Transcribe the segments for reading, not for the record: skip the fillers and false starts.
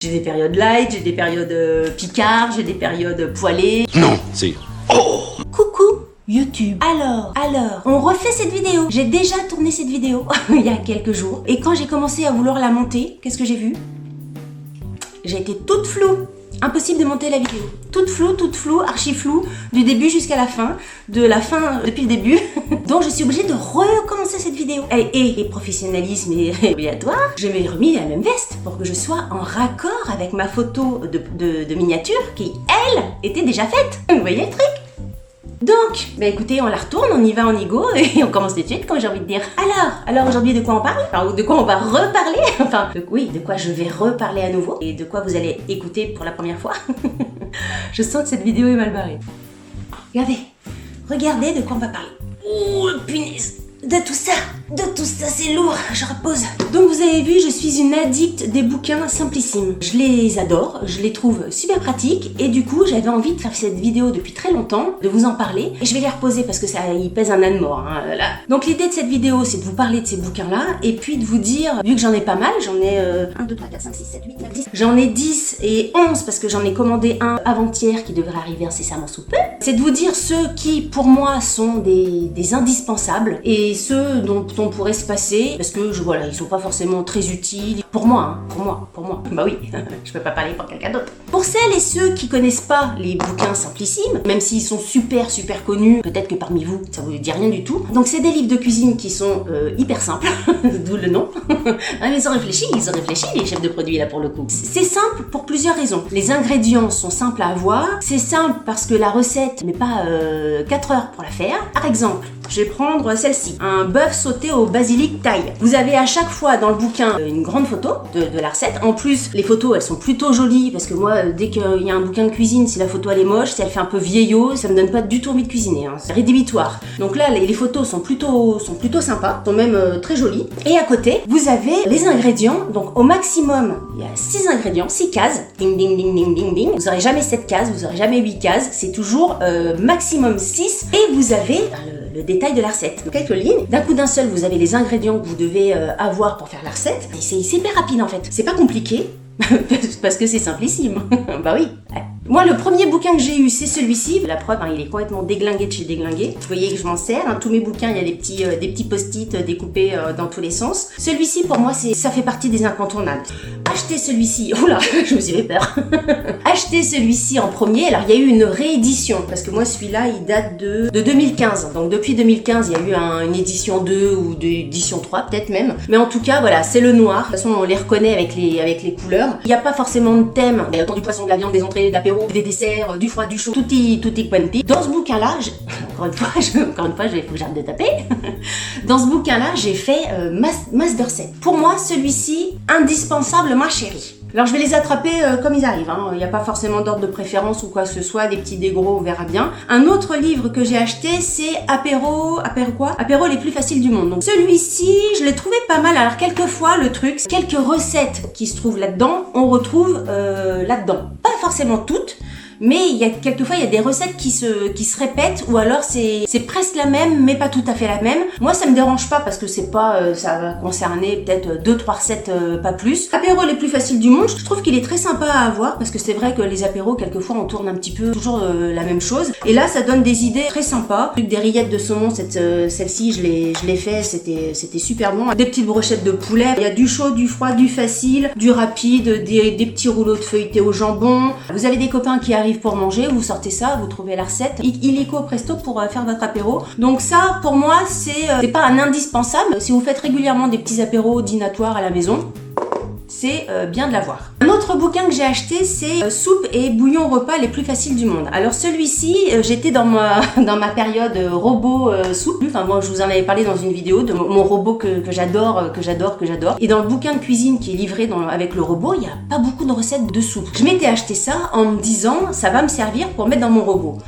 J'ai des périodes light, j'ai des périodes picard, j'ai des périodes poilées. Non, c'est... Oh! Coucou YouTube. Alors, on refait cette vidéo. J'ai déjà tourné cette vidéo il y a quelques jours. Et quand j'ai commencé à vouloir la monter, qu'est-ce que j'ai vu? J'ai été toute floue. Impossible de monter la vidéo. Toute floue, archi floue, du début jusqu'à la fin, de la fin depuis le début. Donc je suis obligée de recommencer cette vidéo. Et professionnalisme est obligatoire, je m'ai remis la même veste pour que je sois en raccord avec ma photo de miniature qui, elle, était déjà faite. Vous voyez le truc? Donc, bah écoutez, on la retourne, on y va, on y go, et on commence tout de suite, comme j'ai envie de dire. Alors aujourd'hui, de quoi on parle? Enfin, de quoi on va reparler? Enfin, oui, de quoi je vais reparler à nouveau, et de quoi vous allez écouter pour la première fois. Je sens que cette vidéo est mal barrée. Regardez de quoi on va parler. Oh, punaise! De tout ça, c'est lourd, je repose. Donc vous avez vu, je suis une addict des bouquins simplissimes. Je les adore, je les trouve super pratiques et du coup j'avais envie de faire cette vidéo depuis très longtemps, de vous en parler. Et je vais les reposer parce que ça, il pèse un âne mort. Hein, là. Donc l'idée de cette vidéo, c'est de vous parler de ces bouquins-là et puis de vous dire, vu que j'en ai pas mal, j'en ai 1, 2, 3, 4, 5, 6, 7, 8, 9, 10. J'en ai 10 et 11 parce que j'en ai commandé un avant-hier qui devrait arriver incessamment sous peu. C'est de vous dire ceux qui, pour moi, sont des indispensables et ceux dont on pourrait se passer parce que voilà, ils sont pas forcément très utiles pour moi, hein, pour moi. Bah oui, je peux pas parler pour quelqu'un d'autre. Pour celles et ceux qui connaissent pas les bouquins simplissimes, même s'ils sont super connus, peut-être que parmi vous ça vous dit rien du tout. Donc c'est des livres de cuisine qui sont hyper simples, d'où le nom. Hein, ils ont réfléchi les chefs de produits là pour le coup. C'est simple pour plusieurs raisons. Les ingrédients sont simples à avoir. C'est simple parce que la recette met pas 4 heures pour la faire. Par exemple, je vais prendre celle-ci, un bœuf sauté au basilic thaï. Vous avez à chaque fois dans le bouquin une grande photo de la recette. En plus, les photos elles sont plutôt jolies parce que moi, dès qu'il y a un bouquin de cuisine, si la photo elle est moche, si elle fait un peu vieillot, ça me donne pas du tout envie de cuisiner. Hein. C'est rédhibitoire. Donc là, les photos sont plutôt sympas, sont même très jolies. Et à côté, vous avez les ingrédients. Donc au maximum, il y a 6 ingrédients, 6 cases. Ding ding ding ding ding ding. Vous n'aurez jamais 7 cases, vous n'aurez jamais 8 cases. C'est toujours maximum 6. Et vous avez le détail de la recette. Donc quelques lignes. D'un coup d'un seul, vous avez les ingrédients que vous devez avoir pour faire la recette. Et c'est hyper rapide en fait. C'est pas compliqué. Parce que c'est simplissime. Bah oui. Ouais. Moi, le premier bouquin que j'ai eu, c'est celui-ci. La preuve, hein, il est complètement déglingué de chez Déglingué. Vous voyez que je m'en sers. Hein. Tous mes bouquins, il y a des petits post-it découpés dans tous les sens. Celui-ci, pour moi, ça fait partie des incontournables. Achetez celui-ci. Oula, je me suis fait peur. Achetez celui-ci en premier. Alors, il y a eu une réédition. Parce que moi, celui-là, il date de 2015. Donc, depuis 2015, il y a eu une édition 2 ou une édition 3, peut-être même. Mais en tout cas, voilà, c'est le noir. De toute façon, on les reconnaît avec les couleurs. Il n'y a pas forcément de thème. Il y a autant du poisson, de la viande, des entrées, d'apéro, des desserts, du froid, du chaud, tutti quanti. Dans ce bouquin-là, encore une fois, il faut que j'arrête de taper. Dans ce bouquin-là, j'ai fait masse de recettes. Pour moi, celui-ci, indispensable, ma chérie. Alors je vais les attraper comme ils arrivent, hein. Il n'y a pas forcément d'ordre de préférence ou quoi que ce soit, des petits, des gros, on verra bien. Un autre livre que j'ai acheté, c'est Apéro les plus faciles du monde. Donc celui-ci, je l'ai trouvé pas mal. Alors quelquefois, le truc, quelques recettes qui se trouvent là-dedans, on retrouve là-dedans. Pas forcément toutes, mais quelquefois il y a des recettes qui se répètent ou alors c'est presque la même mais pas tout à fait la même. Moi ça me dérange pas parce que c'est pas ça va concerner peut-être 2-3 recettes pas plus. Apéro les plus faciles du monde, je trouve qu'il est très sympa à avoir parce que c'est vrai que les apéros quelquefois on tourne un petit peu toujours la même chose et là ça donne des idées très sympas. Des rillettes de saumon, celle-ci je l'ai fait, c'était super bon. Des petites brochettes de poulet, il y a du chaud, du froid, du facile, du rapide, des petits rouleaux de feuilleté au jambon. Vous avez des copains qui arrivent pour manger, vous sortez ça, vous trouvez la recette illico presto pour faire votre apéro. Donc ça pour moi c'est pas un indispensable. Si vous faites régulièrement des petits apéros dînatoires à la maison, c'est bien de l'avoir. Un autre bouquin que j'ai acheté, c'est Soupe et bouillon repas les plus faciles du monde. Alors celui-ci, j'étais dans ma période robot soupe. Enfin moi je vous en avais parlé dans une vidéo de mon robot que j'adore. Et dans le bouquin de cuisine qui est livré avec le robot, il n'y a pas beaucoup de recettes de soupe. Je m'étais acheté ça en me disant, ça va me servir pour mettre dans mon robot.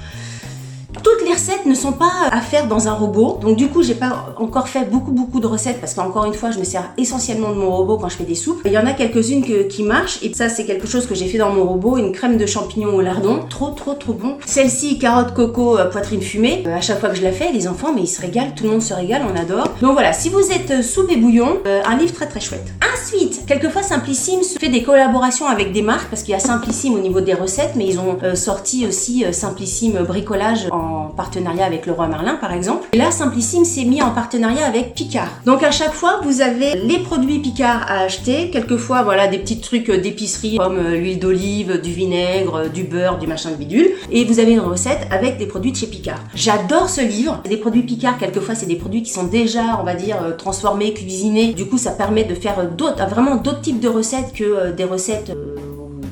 toutes les recettes ne sont pas à faire dans un robot. Donc du coup, j'ai pas encore fait beaucoup de recettes parce qu'encore une fois, je me sers essentiellement de mon robot quand je fais des soupes. Il y en a quelques-unes qui marchent et ça, c'est quelque chose que j'ai fait dans mon robot, une crème de champignons au lardon. Trop bon. Celle-ci, carotte coco, poitrine fumée. À chaque fois que je la fais, les enfants, mais ils se régalent, tout le monde se régale, on adore. Donc voilà, si vous êtes soupe et bouillon, un livre très chouette. Ensuite, quelquefois Simplissime fait des collaborations avec des marques parce qu'il y a Simplissime au niveau des recettes, mais ils ont sorti aussi Simplissime bricolage en partenariat avec Leroy Merlin par exemple. Et là, Simplissime s'est mis en partenariat avec Picard. Donc à chaque fois, vous avez les produits Picard à acheter. Quelquefois, voilà, des petits trucs d'épicerie comme l'huile d'olive, du vinaigre, du beurre, du machin de bidule. Et vous avez une recette avec des produits de chez Picard. J'adore ce livre. Des produits Picard, quelquefois, c'est des produits qui sont déjà, on va dire, transformés, cuisinés. Du coup, ça permet de faire vraiment d'autres types de recettes que des recettes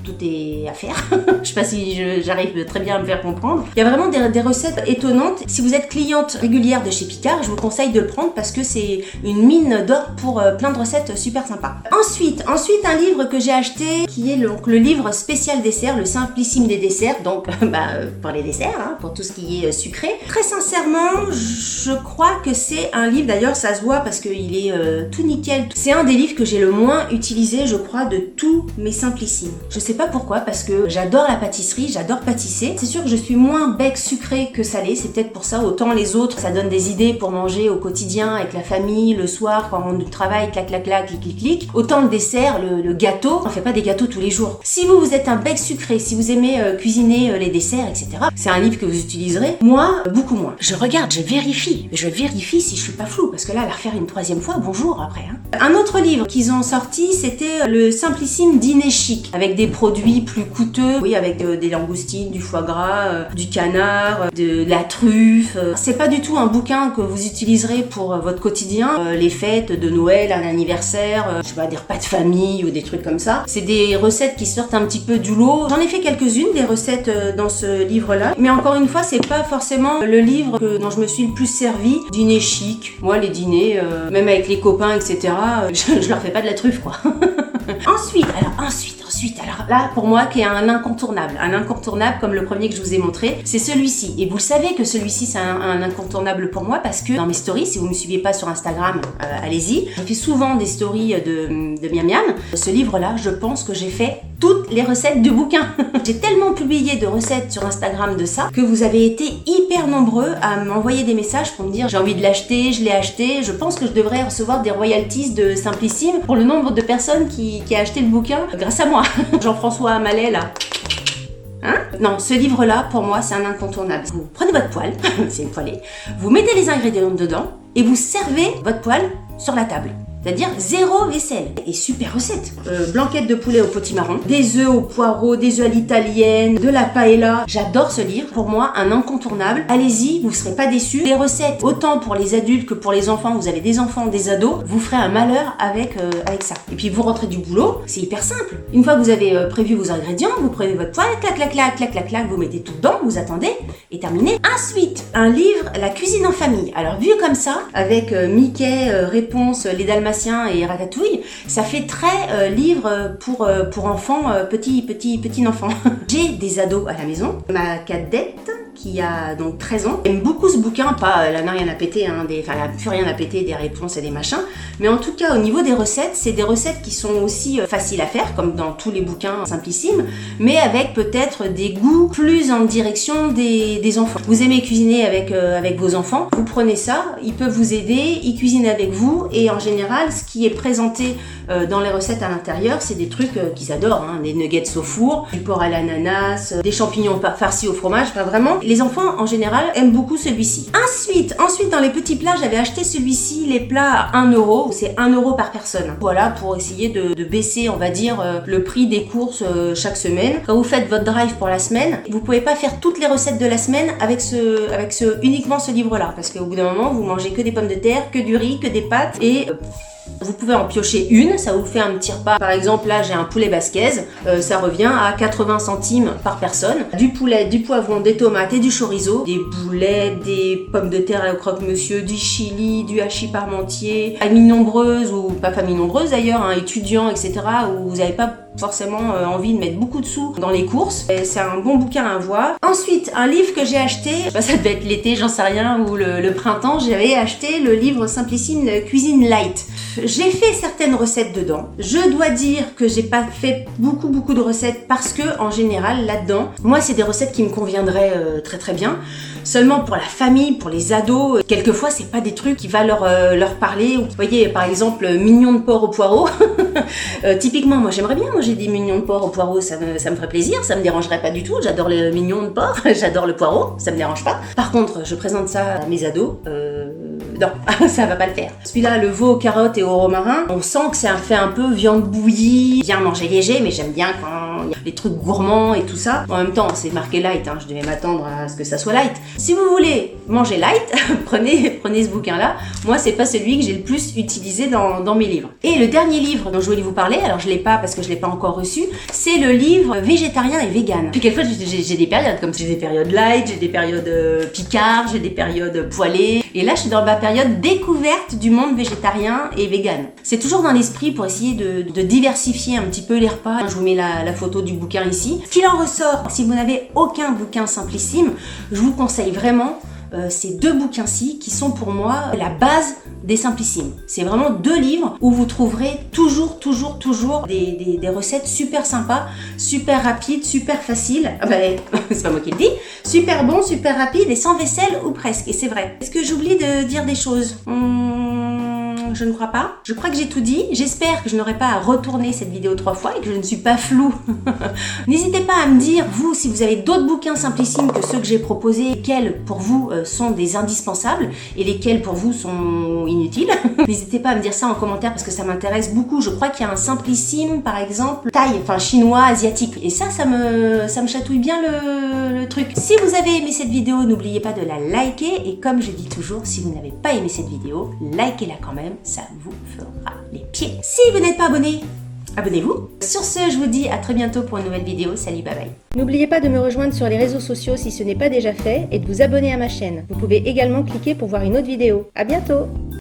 tout est à faire. Je sais pas si j'arrive très bien à me faire comprendre. Il y a vraiment des recettes étonnantes. Si vous êtes cliente régulière de chez Picard, je vous conseille de le prendre parce que c'est une mine d'or pour plein de recettes super sympas. Ensuite, un livre que j'ai acheté qui est le livre spécial dessert, le Simplissime des desserts, donc pour les desserts, hein, pour tout ce qui est sucré. Très sincèrement, je crois que c'est un livre, d'ailleurs ça se voit parce qu'il est tout nickel. C'est un des livres que j'ai le moins utilisé, je crois, de tous mes Simplissimes. Je sais pas pourquoi, parce que j'adore la pâtisserie, j'adore pâtisser. C'est sûr que je suis moins bec sucré que salé, c'est peut-être pour ça. Autant les autres, ça donne des idées pour manger au quotidien avec la famille, le soir, quand on travaille, clac, clic. Autant le dessert, le gâteau, on fait pas des gâteaux tous les jours. Si vous êtes un bec sucré, si vous aimez cuisiner les desserts, etc., c'est un livre que vous utiliserez. Moi, beaucoup moins. Je regarde, je vérifie si je suis pas floue, parce que là, la refaire une troisième fois, bonjour après. Hein. Un autre livre qu'ils ont sorti, c'était le Simplissime Dîner Chic, avec des produits plus coûteux, oui, avec des langoustines, du foie gras, du canard, de la truffe. C'est pas du tout un bouquin que vous utiliserez pour votre quotidien, les fêtes de Noël, un anniversaire, je sais pas, des repas de famille ou des trucs comme ça. C'est des recettes qui sortent un petit peu du lot. J'en ai fait quelques-unes des recettes dans ce livre-là, mais encore une fois, c'est pas forcément le livre dont je me suis le plus servi. Dîner chic. Moi, les dîners, même avec les copains, etc., je leur fais pas de la truffe, quoi. Ensuite, alors là, pour moi, qui est un incontournable comme le premier que je vous ai montré, c'est celui-ci. Et vous le savez que celui-ci, c'est un incontournable pour moi parce que dans mes stories, si vous ne me suivez pas sur Instagram, allez-y. Je fais souvent des stories de Miam Miam. Ce livre-là, je pense que j'ai fait toutes les recettes du bouquin. J'ai tellement publié de recettes sur Instagram de ça que vous avez été hyper nombreux à m'envoyer des messages pour me dire j'ai envie de l'acheter, je l'ai acheté. Je pense que je devrais recevoir des royalties de Simplissime pour le nombre de personnes qui a acheté le bouquin grâce à moi. Jean-François Mallet là. Hein? Non, ce livre-là, pour moi, c'est un incontournable. Vous prenez votre poêle, c'est une poêlée, vous mettez les ingrédients dedans et vous servez votre poêle sur la table. C'est-à-dire 0 vaisselle. Et super recette. Blanquette de poulet au potimarron, des œufs au poireau, des œufs à l'italienne, de la paella. J'adore ce livre. Pour moi, un incontournable. Allez-y, vous ne serez pas déçus. Des recettes, autant pour les adultes que pour les enfants. Vous avez des enfants, des ados. Vous ferez un malheur avec ça. Et puis vous rentrez du boulot, c'est hyper simple. Une fois que vous avez prévu vos ingrédients, vous prenez votre poêle, clac, vous mettez tout dedans, vous attendez et terminé. Ensuite, un livre, La cuisine en famille. Alors vu comme ça, avec Mickey, Réponse, les Dalmatiens et Ratatouille, ça fait très livre pour enfants, petit enfant. J'ai des ados à la maison. Ma cadette, qui a donc 13 ans, aime beaucoup ce bouquin, elle n'a rien à péter, elle n'a plus rien à péter des réponses et des machins, mais en tout cas au niveau des recettes, c'est des recettes qui sont aussi faciles à faire, comme dans tous les bouquins Simplissimes, mais avec peut-être des goûts plus en direction des enfants. Vous aimez cuisiner avec vos enfants, vous prenez ça, ils peuvent vous aider, ils cuisinent avec vous, et en général, ce qui est présenté dans les recettes à l'intérieur, c'est des trucs qu'ils adorent, hein, des nuggets au four, du porc à l'ananas, des champignons farcis au fromage, enfin vraiment, les enfants en général aiment beaucoup celui-ci. Ensuite, dans les petits plats, j'avais acheté celui-ci, les plats à 1 €, c'est 1 € par personne. Voilà, pour essayer de baisser, on va dire, le prix des courses chaque semaine. Quand vous faites votre drive pour la semaine, vous pouvez pas faire toutes les recettes de la semaine avec uniquement ce livre-là, parce qu'au bout d'un moment, vous mangez que des pommes de terre, que du riz, que des pâtes, et vous pouvez en piocher une, ça vous fait un petit repas. Par exemple, là j'ai un poulet basquez, ça revient à 80 centimes par personne. Du poulet, du poivron, des tomates et du chorizo, des boulettes, des pommes de terre au croque-monsieur, du chili, du hachis parmentier, famille nombreuse ou pas famille nombreuse d'ailleurs, hein, étudiants, etc. où vous n'avez pas forcément envie de mettre beaucoup de sous dans les courses. C'est un bon bouquin à voir. Ensuite, un livre que j'ai acheté, ça devait être l'été, j'en sais rien, ou le printemps, j'avais acheté le livre Simplissime de Cuisine Light. J'ai fait certaines recettes dedans. Je dois dire que j'ai pas fait beaucoup de recettes parce que en général là-dedans, moi c'est des recettes qui me conviendraient très bien. Seulement pour la famille, pour les ados, quelquefois c'est pas des trucs qui va leur parler. Vous voyez par exemple mignons de porc au poireau. Typiquement moi j'aimerais bien manger des mignons de porc au poireau, ça me ferait plaisir, ça me dérangerait pas du tout. J'adore les mignons de porc, j'adore le poireau, ça me dérange pas. Par contre je présente ça à mes ados, non, ça va pas le faire. Celui-là, le veau aux carottes et au romarin, on sent que c'est fait un peu viande bouillie, bien manger léger, mais j'aime bien quand il y a les trucs gourmands et tout ça. En même temps, c'est marqué light, hein, je devais m'attendre à ce que ça soit light. Si vous voulez manger light, prenez ce bouquin-là. Moi, c'est pas celui que j'ai le plus utilisé dans mes livres. Et le dernier livre dont je voulais vous parler, alors je l'ai pas parce que je l'ai pas encore reçu, c'est le livre Végétarien et Vegan. Puis quelquefois, j'ai des périodes, comme j'ai des périodes light, j'ai des périodes picard, j'ai des périodes poêlées. Et là, je suis dans ma période découverte du monde végétarien et vegan. C'est toujours dans l'esprit pour essayer de diversifier un petit peu les repas. Je vous mets la photo du bouquin ici. Ce qu'il en ressort, si vous n'avez aucun bouquin Simplissime, je vous conseille vraiment ces deux bouquins-ci qui sont pour moi la base des Simplissimes. C'est vraiment deux livres où vous trouverez toujours des recettes super sympas, super rapides, super faciles. Ah ben, c'est pas moi qui le dis. Super bon, super rapide et sans vaisselle ou presque. Et c'est vrai. Est-ce que j'oublie de dire des choses? Je ne crois pas. Je crois que j'ai tout dit. J'espère que je n'aurai pas à retourner cette vidéo 3 fois et que je ne suis pas floue. N'hésitez pas à me dire, vous, si vous avez d'autres bouquins Simplissimes que ceux que j'ai proposés, lesquels pour vous sont des indispensables et lesquels pour vous sont inutiles. N'hésitez pas à me dire ça en commentaire parce que ça m'intéresse beaucoup. Je crois qu'il y a un Simplissime, par exemple, thaï, enfin chinois, asiatique. Et ça me chatouille bien le truc. Si vous avez aimé cette vidéo, n'oubliez pas de la liker. Et comme je dis toujours, si vous n'avez pas aimé cette vidéo, likez-la quand même. Ça vous fera les pieds. Si vous n'êtes pas abonné, abonnez-vous. Sur ce, je vous dis à très bientôt pour une nouvelle vidéo. Salut, bye bye. N'oubliez pas de me rejoindre sur les réseaux sociaux si ce n'est pas déjà fait et de vous abonner à ma chaîne. Vous pouvez également cliquer pour voir une autre vidéo. À bientôt!